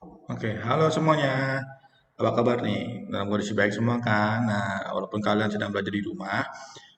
Oke, halo semuanya. Apa kabar nih? Dalam kondisi baik semua kan? Nah, walaupun kalian sedang belajar di rumah,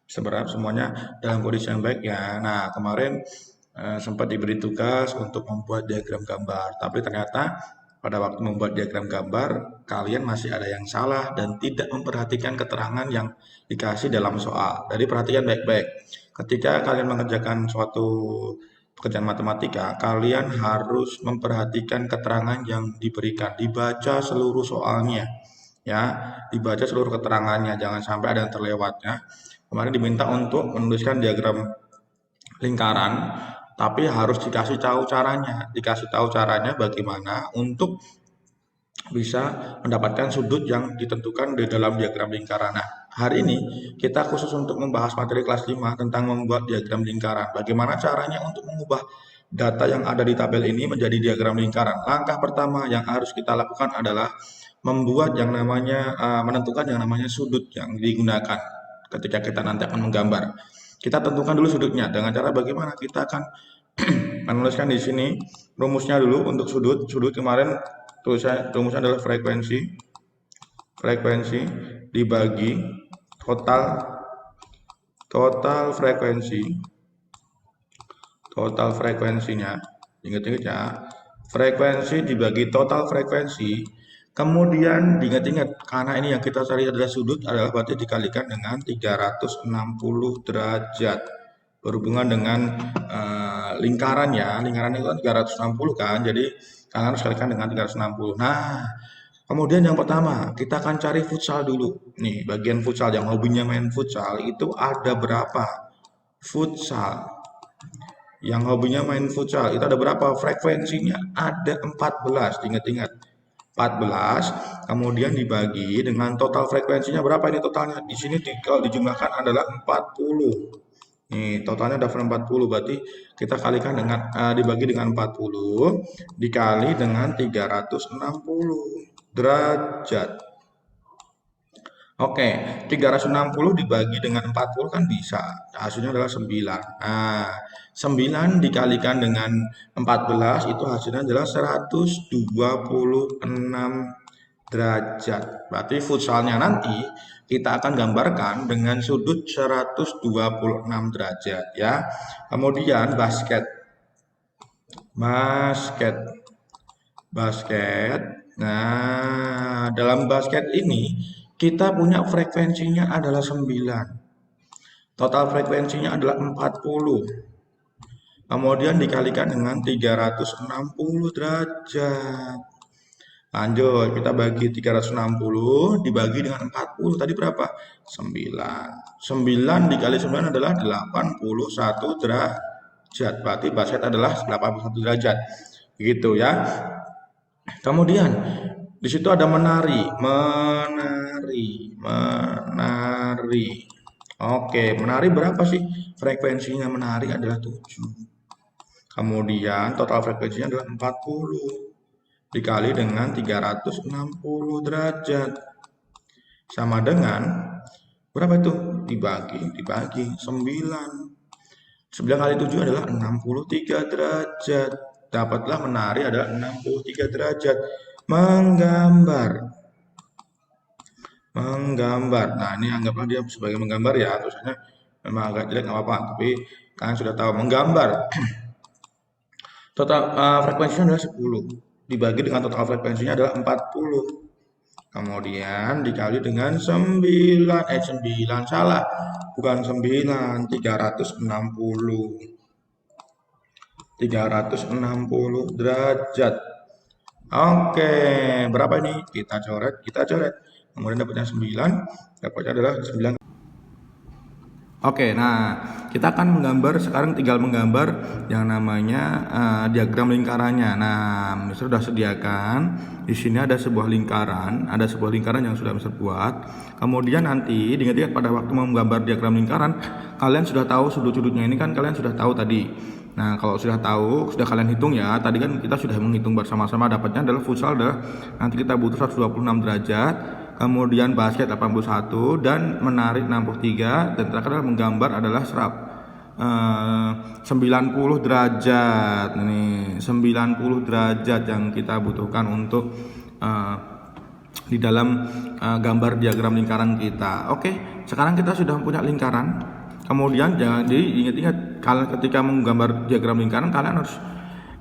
sebenarnya semuanya dalam kondisi yang baik ya. Nah, kemarin sempat diberi tugas untuk membuat diagram gambar, tapi ternyata pada waktu membuat diagram gambar, kalian masih ada yang salah dan tidak memperhatikan keterangan yang dikasih dalam soal. Jadi perhatikan baik-baik. Ketika kalian mengerjakan suatu pekerjaan matematika, kalian harus memperhatikan keterangan yang diberikan, dibaca seluruh soalnya, ya, dibaca seluruh keterangannya, jangan sampai ada yang terlewat ya. Kemarin diminta untuk menuliskan diagram lingkaran, tapi harus dikasih tahu caranya bagaimana untuk bisa mendapatkan sudut yang ditentukan di dalam diagram lingkaran. Nah, hari ini kita khusus untuk membahas materi kelas 5 tentang membuat diagram lingkaran. Bagaimana caranya untuk mengubah data yang ada di tabel ini menjadi diagram lingkaran. Langkah pertama yang harus kita lakukan adalah membuat yang namanya menentukan yang namanya sudut yang digunakan ketika kita nanti akan menggambar. Kita tentukan dulu sudutnya dengan cara bagaimana kita akan menuliskan di sini rumusnya dulu untuk sudut. Sudut kemarin rumusnya adalah frekuensi dibagi total total frekuensi total frekuensinya. Ingat-ingat ya. Frekuensi dibagi total frekuensi. Kemudian diingat-ingat karena ini yang kita cari adalah sudut adalah berarti dikalikan dengan 360 derajat. Berhubungan dengan lingkaran ya. Lingkaran itu kan 360 kan. Jadi kalian harus kalikan dengan 360. Nah, kemudian yang pertama, kita akan cari futsal dulu. Nih, bagian futsal yang hobinya main futsal itu ada berapa? Futsal. Yang hobinya main futsal itu ada berapa? Frekuensinya ada 14. Ingat-ingat. 14 kemudian dibagi dengan total frekuensinya berapa ini totalnya? Di sini kalau dijumlahkan adalah 40. Nih, totalnya ada 40 berarti kita kalikan dengan dibagi dengan 40 dikali dengan 360 derajat. Oke, 360 dibagi dengan 40 kan bisa. Hasilnya adalah 9. Nah, 9 dikalikan dengan 14 itu hasilnya adalah 126 derajat. Berarti futsalnya nanti kita akan gambarkan dengan sudut 126 derajat ya. Kemudian basket. Basket. Basket. Nah, dalam basket ini kita punya frekuensinya adalah 9. Total frekuensinya adalah 40. Kemudian dikalikan dengan 360 derajat. Lanjut, kita bagi 360 dibagi dengan 40. Tadi berapa? 9. 9 dikali 9 adalah 81 derajat. Berarti basket adalah 81 derajat. Begitu ya. Kemudian di situ ada menari, menari. Oke, menari berapa sih? Frekuensinya menari adalah 7. Kemudian total frekuensinya adalah 40 dikali dengan 360 derajat. Sama dengan berapa itu? Dibagi 9. 9 kali 7 adalah 63 derajat. Dapatlah menari adalah 63 derajat. Menggambar. Nah, ini anggaplah dia sebagai menggambar ya. Tulisannya memang agak jelek nggak apa-apa. Tapi kalian sudah tahu menggambar. Total frekuensinya adalah 10. Dibagi dengan total frekuensinya adalah 40. Kemudian dikali dengan 9. 9 salah. Bukan 9, 360. 360 derajat. Oke, berapa ini? Kita coret. Kemudian dapatnya 9, dapatnya adalah 9. Oke, nah kita akan sekarang tinggal menggambar yang namanya diagram lingkarannya. Nah, Mister sudah sediakan. Di sini ada sebuah lingkaran, yang sudah Mister buat. Kemudian nanti diingat-ingat pada waktu menggambar diagram lingkaran, kalian sudah tahu sudut-sudutnya ini kan kalian sudah tahu tadi. Nah, kalau sudah tahu, sudah kalian hitung ya. Tadi kan kita sudah menghitung bersama-sama dapatnya adalah futsal nanti kita butuh 126 derajat. Kemudian basket 81 dan menarik 63 dan terakhir adalah menggambar adalah 90 derajat. Ini 90 derajat yang kita butuhkan untuk di dalam gambar diagram lingkaran kita. Oke, sekarang kita sudah punya lingkaran. Kemudian jangan diingat-ingat kalau ketika menggambar diagram lingkaran kalian harus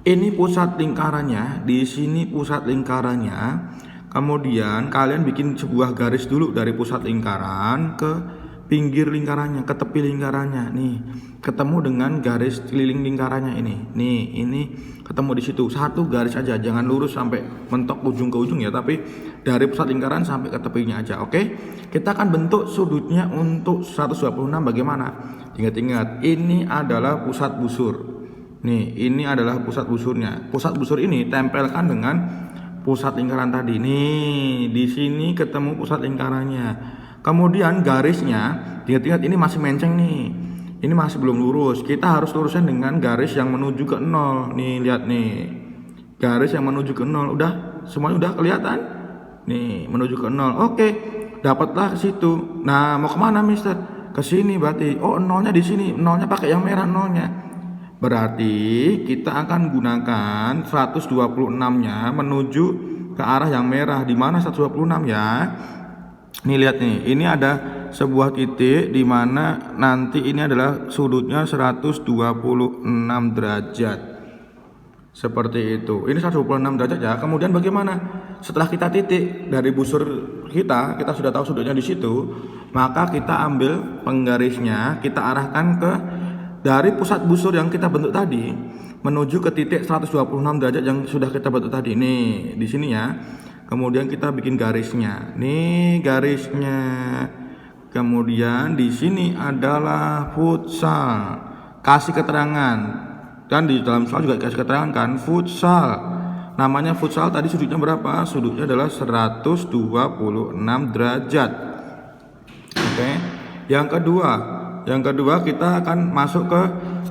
ini pusat lingkarannya, di sini pusat lingkarannya. Kemudian kalian bikin sebuah garis dulu dari pusat lingkaran ke pinggir lingkarannya, ke tepi lingkarannya. Nih, ketemu dengan garis keliling lingkarannya ini. Nih, ini ketemu di situ. Satu garis aja, jangan lurus sampai mentok ujung ke ujung ya, tapi dari pusat lingkaran sampai ke tepinya aja. Oke? Kita akan bentuk sudutnya untuk 126 bagaimana? Ingat-ingat, ini adalah pusat busur. Nih, ini adalah pusat busurnya. Pusat busur ini tempelkan dengan pusat lingkaran tadi. Nih, di sini ketemu pusat lingkarannya. Kemudian garisnya, ingat-ingat ini masih menceng nih. Ini masih belum lurus. Kita harus luruskan dengan garis yang menuju ke 0. Nih, lihat nih. Garis yang menuju ke 0. Udah, semuanya udah kelihatan? Nih, menuju ke 0. Oke, dapatlah ke situ. Nah, mau kemana, Mister? Ke sini berarti. Oh, 0-nya di sini. 0-nya pakai yang merah 0-nya. Berarti kita akan gunakan 126-nya menuju ke arah yang merah. Di mana 126 ya? Nih lihat nih, ini ada sebuah titik di mana nanti ini adalah sudutnya 126 derajat. Seperti itu. Ini 126 derajat ya. Kemudian bagaimana? Setelah kita titik dari busur kita sudah tahu sudutnya di situ, maka kita ambil penggarisnya, kita arahkan ke dari pusat busur yang kita bentuk tadi menuju ke titik 126 derajat yang sudah kita bentuk tadi. Nih, di sini ya. Kemudian kita bikin garisnya. Nih garisnya. Kemudian di sini adalah futsal. Kasih keterangan. Kan di dalam soal juga kasih keterangan kan, futsal. Namanya futsal tadi sudutnya berapa? Sudutnya adalah 126 derajat. Oke. Yang kedua kita akan masuk ke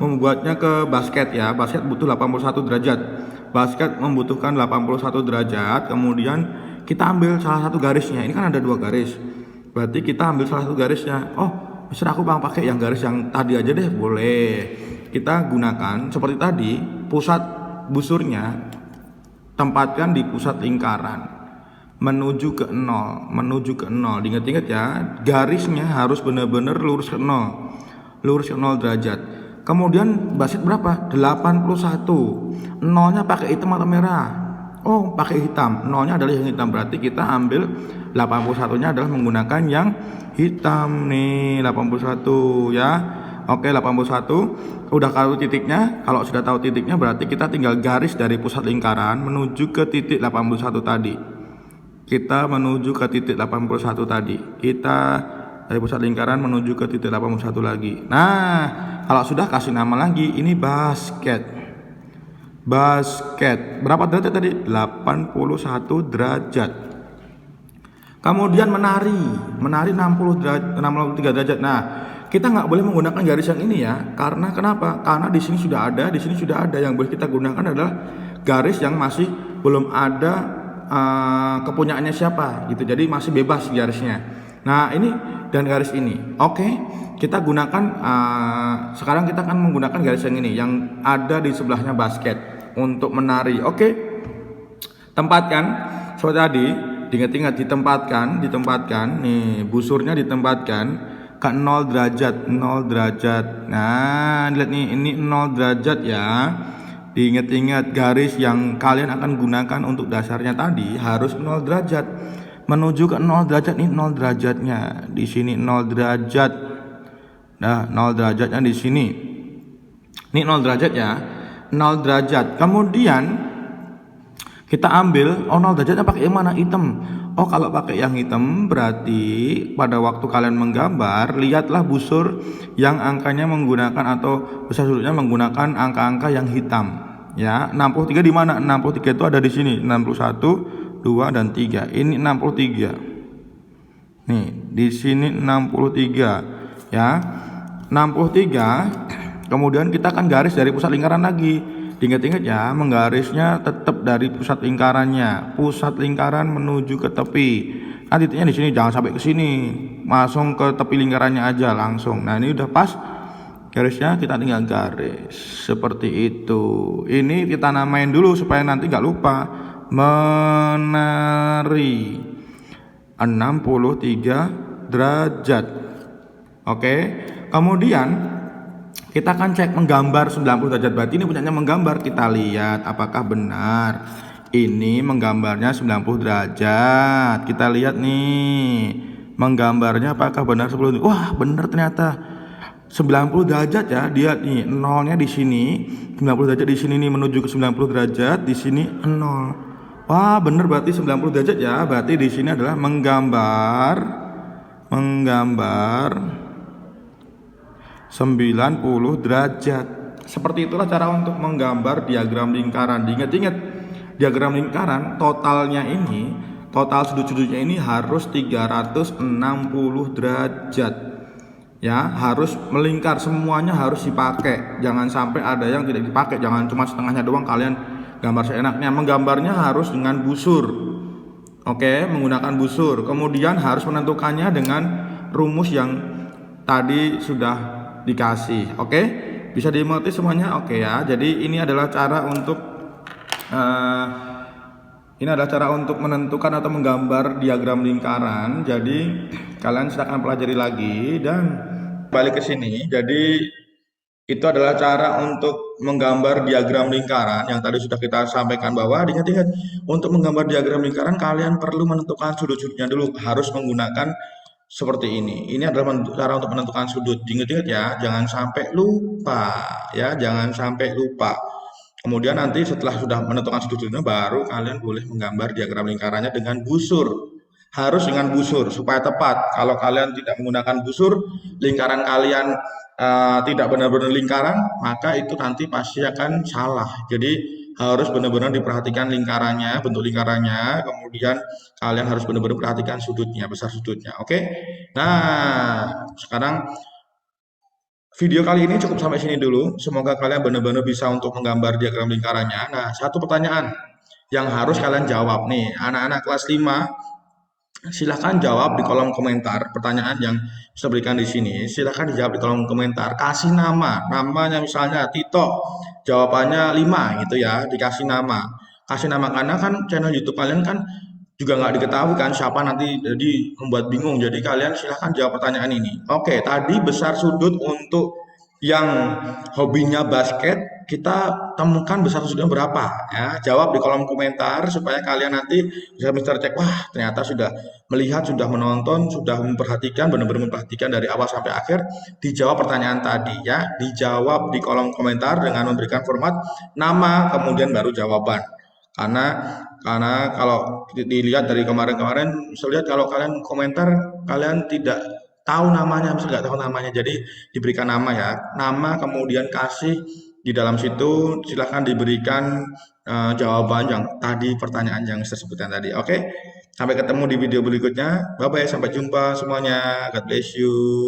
membuatnya ke basket ya. Basket butuh 81 derajat. Basket membutuhkan 81 derajat. Kemudian kita ambil salah satu garisnya. Ini kan ada dua garis. Berarti kita ambil salah satu garisnya. Oh, misalnya aku bang pakai yang garis yang tadi aja deh. Boleh. Kita gunakan seperti tadi. Pusat busurnya tempatkan di pusat lingkaran. Menuju ke 0. Menuju ke 0. Ingat-ingat ya. Garisnya harus benar-benar lurus ke 0. Lurus ke 0 derajat. Kemudian basket berapa? 81. 0-nya pakai hitam atau merah? Oh, pakai hitam. 0-nya adalah yang hitam. Berarti kita ambil 81-nya adalah menggunakan yang hitam nih, 81 ya. Oke, 81. Udah tahu titiknya. Kalau sudah tahu titiknya berarti kita tinggal garis dari pusat lingkaran menuju ke titik 81 tadi. Kita menuju ke titik 81 tadi. Kita dari pusat lingkaran menuju ke titik 81 lagi. Nah, kalau sudah kasih nama lagi, ini basket. Basket. Berapa derajat tadi? 81 derajat. Kemudian menari 63 derajat. Nah, kita nggak boleh menggunakan garis yang ini ya. Karena kenapa? Karena di sini sudah ada, di sini sudah ada. Yang boleh kita gunakan adalah garis yang masih belum ada kepunyaannya siapa gitu. Jadi masih bebas garisnya. Nah, ini dan garis ini. Oke, kita gunakan sekarang kita akan menggunakan garis yang ini yang ada di sebelahnya basket untuk menari. Oke. Tempatkan seperti tadi, diingat-ingat ditempatkan nih busurnya ditempatkan ke 0 derajat, 0 derajat. Nah, lihat nih ini 0 derajat ya. Diingat-ingat garis yang kalian akan gunakan untuk dasarnya tadi harus 0 derajat. Menuju ke 0 derajat nih 0 derajatnya. Di sini 0 derajat. Nah, 0 derajatnya di sini. Ini 0 derajat ya. 0 derajat. Kemudian kita ambil 0 derajatnya pakai yang mana? Hitam. Oh, kalau pakai yang hitam berarti pada waktu kalian menggambar, lihatlah busur yang angkanya menggunakan atau besar sudutnya menggunakan angka-angka yang hitam. Ya, 63 di mana? 63 itu ada di sini. 61 2 dan 3. Ini 63. Nih, di sini 63 ya. 63. Kemudian kita akan garis dari pusat lingkaran lagi. Ingat-ingat ya, menggarisnya tetap dari pusat lingkarannya. Pusat lingkaran menuju ke tepi. Nah, titiknya di sini, jangan sampai ke sini. Langsung ke tepi lingkarannya aja langsung. Nah, ini udah pas. Garisnya kita tinggal garis seperti itu. Ini kita namain dulu supaya nanti nggak lupa. Menari 63 derajat. Oke. Kemudian kita akan cek menggambar 90 derajat. Berarti ini punyanya menggambar. Kita lihat apakah benar. Ini menggambarnya 90 derajat. Kita lihat nih. Menggambarnya apakah benar sebelum ini. Wah, benar ternyata. 90 derajat ya, dia nih nolnya di sini, 90 derajat di sini nih menuju ke 90 derajat, di sini 0. Wah, bener berarti 90 derajat ya. Berarti di sini adalah menggambar 90 derajat. Seperti itulah cara untuk menggambar diagram lingkaran. Diingat-ingat, diagram lingkaran totalnya ini, total sudut-sudutnya ini harus 360 derajat. Ya, harus melingkar, semuanya harus dipakai. Jangan sampai ada yang tidak dipakai, jangan cuma setengahnya doang kalian gambar seenaknya. Menggambarnya harus dengan busur. Oke, menggunakan busur. Kemudian harus menentukannya dengan rumus yang tadi sudah dikasih. Oke, bisa dimengerti semuanya. Oke ya. Jadi ini adalah cara untuk menentukan atau menggambar diagram lingkaran. Jadi kalian silakan pelajari lagi dan balik ke sini. Jadi itu adalah cara untuk menggambar diagram lingkaran yang tadi sudah kita sampaikan, bahwa ingat-ingat untuk menggambar diagram lingkaran kalian perlu menentukan sudut-sudutnya dulu, harus menggunakan seperti ini. Ini adalah cara untuk menentukan sudut. Ingat-ingat ya, jangan sampai lupa ya, jangan sampai lupa. Kemudian nanti setelah sudah menentukan sudut-sudutnya, baru kalian boleh menggambar diagram lingkarannya dengan busur. Harus dengan busur supaya tepat. Kalau kalian tidak menggunakan busur, lingkaran kalian tidak benar-benar lingkaran, maka itu nanti pasti akan salah. Jadi harus benar-benar diperhatikan lingkarannya, bentuk lingkarannya. Kemudian kalian harus benar-benar perhatikan sudutnya, besar sudutnya. Oke? Nah, sekarang video kali ini cukup sampai sini dulu. Semoga kalian benar-benar bisa untuk menggambar diagram lingkarannya. Nah, satu pertanyaan yang harus kalian jawab nih, anak-anak kelas 5, silahkan jawab di kolom komentar pertanyaan yang saya berikan di sini. Silahkan dijawab di kolom komentar. Kasih namanya misalnya Tito, jawabannya 5 gitu ya, dikasih nama. Kasih nama karena kan channel YouTube kalian kan juga nggak diketahui kan siapa nanti, jadi membuat bingung. Jadi kalian silahkan jawab pertanyaan ini. Oke, tadi besar sudut untuk yang hobinya basket, kita temukan besar sudutnya berapa ya. Jawab di kolom komentar supaya kalian nanti bisa Mister cek, wah ternyata sudah melihat, sudah menonton, sudah memperhatikan, benar-benar memperhatikan dari awal sampai akhir. Dijawab pertanyaan tadi ya, dijawab di kolom komentar dengan memberikan format nama kemudian baru jawaban. Karena kalau dilihat dari kemarin-kemarin, saya lihat kalau kalian komentar, kalian tidak tahu namanya, misalnya nggak tahu namanya, jadi diberikan nama ya, nama kemudian kasih di dalam situ, silahkan diberikan jawaban yang tadi, pertanyaan yang saya sebutkan tadi. Oke, sampai ketemu di video berikutnya. Bye bye, sampai jumpa semuanya. God bless you.